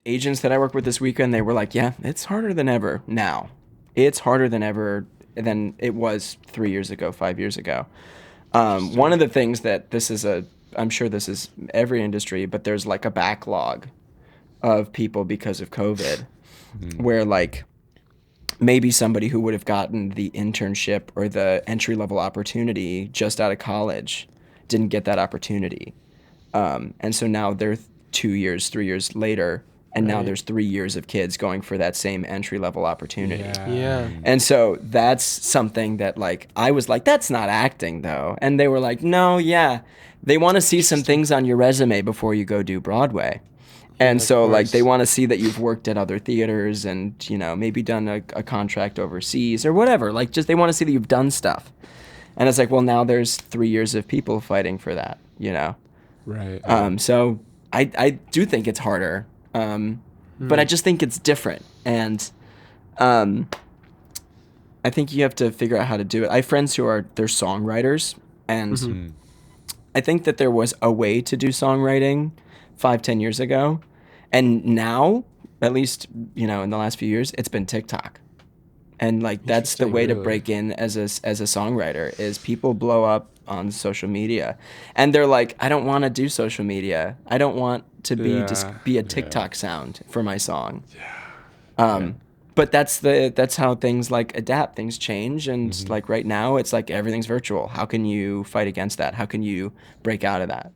agents that I work with this weekend, they were like, yeah, it's harder than ever now. It's harder than ever than it was 3 years ago, 5 years ago. One Interesting. of the things that I'm sure this is every industry, but there's like a backlog of people because of COVID, Mm. where like maybe somebody who would have gotten the internship or the entry level opportunity just out of college didn't get that opportunity. And so now they're 2 years, 3 years later, and now Right. there's 3 years of kids going for that same entry level opportunity. Yeah. Yeah. And so that's something that like I was like, that's not acting though. And they were like, no, yeah. They want to see some Interesting. things on your resume before you go do Broadway. Yeah, And of so like they course. want to see that you've worked at other theaters and, maybe done a contract overseas or whatever. Like just they want to see that you've done stuff. And it's like, well, now there's 3 years of people fighting for that. Right. So I do think it's harder, but I just think it's different, and um, I think you have to figure out how to do it. I have friends who they're songwriters, and Mm-hmm. Mm. I think that there was a way to do songwriting 5, 10 years ago, and now, at least in the last few years, it's been TikTok. And like that's the Interesting. way to Really. break in as a songwriter is people blow up on social media and they're like, I don't want to do social media, I don't want to be just Yeah. be a Yeah. TikTok sound for my song. Yeah. But that's how things like adapt, things change, and Hmm. like right now it's like everything's virtual. How can you fight against that? How can you break out of that?